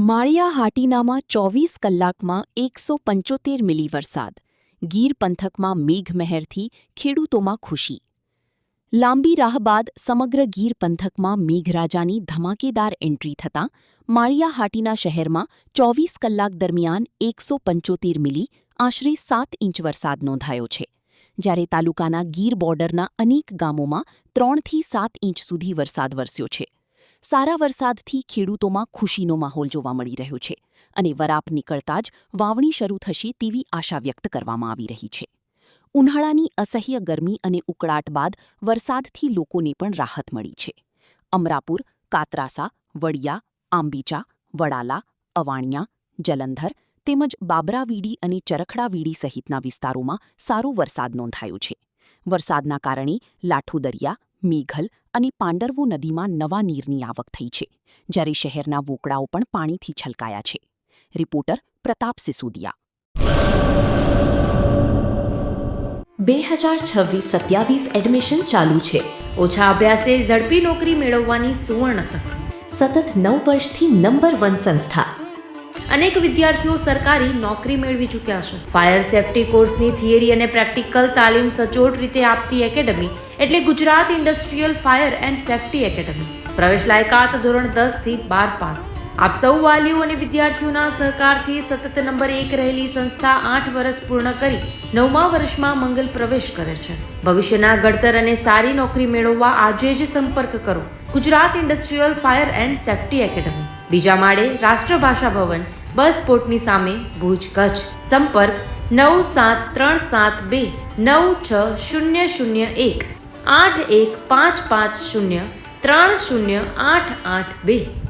માળિયા હાટીનામાં 24 કલાકમાં 175 મિલી વરસાદ. ગીર પંથકમાં મેઘમહેરથી ખેડૂતોમાં ખુશી. લાંબી રાહ બાદ સમગ્ર ગીર પંથકમાં મેઘરાજાની ધમાકેદાર એન્ટ્રી થતાં માળિયા હાટીના શહેરમાં 24 કલાક દરમિયાન 175 મિલી આશરે 7 ઇંચ વરસાદ નોંધાયો છે. જ્યારે તાલુકાના ગીર બોર્ડરના અનેક ગામોમાં 3થી 7 ઇંચ સુધી વરસાદ વરસ્યો છે. સારા વરસાદથી ખેડૂતોમાં ખુશીનો માહોલ જોવા મળી રહ્યો છે અને વરાપ નીકળતા જ વાવણી શરૂ થશે તેવી આશા વ્યક્ત કરવામાં આવી રહી છે. ઉનાળાની અસહ્ય ગરમી અને ઉકળાટ બાદ વરસાદથી લોકોને પણ રાહત મળી છે. અમરાપુર, કાતરાસા, વડિયા, આંબીચા, વડાલા, અવાણિયા, જલંધર તેમજ બાબરાવીડી અને ચરખડાવીડી સહિતના વિસ્તારોમાં સારો વરસાદ નોંધાયો છે. વરસાદના કારણે લાઠુ દરિયા, મેઘલ અને પાંડરવો નદીમાં નવા નીરની આવક થઈ છે, જ્યારે શહેરના વોકડાઓ પણ પાણીથી છલકાયા છે. રિપોર્ટર પ્રતાપ સિસોદિયા. 2026-27 એડમિશન ચાલુ છે. ઓછા અભ્યાસે ઝડપી નોકરી મેળવવાની સુવર્ણ તક. સતત 9 વર્ષથી નંબર 1 સંસ્થા. અનેક વિદ્યાર્થીઓ સરકારી નોકરી મેળવી ચૂક્યા છે. ફાયર સેફટી કોર્સની થિયરી અને પ્રેક્ટિકલ તાલીમ સચોટ રીતે આપતી એકેડમી એટલે Gujarat industrial fire and safety academy. પ્રવેશ લાયકાત ધોરણ 10 થી 12 પાસ. આપ સૌ વાલીઓ અને વિદ્યાર્થીઓના સહકારથી સતત નંબર 1 રહેલી સંસ્થા 8 વર્ષ પૂર્ણ કરી 9મા વર્ષમાં મંગલ પ્રવેશ કરે છે. ભવિષ્યના ઘડતર અને સારી નોકરી મેળવવા આજે જ સંપર્ક કરો. Gujarat industrial fire and safety academy, બીજા માળે રાષ્ટ્રભાષા ભવન, બસ પોર્ટની સામે, ભુજ, કચ્છ. સંપર્ક 9737296001 8155030882.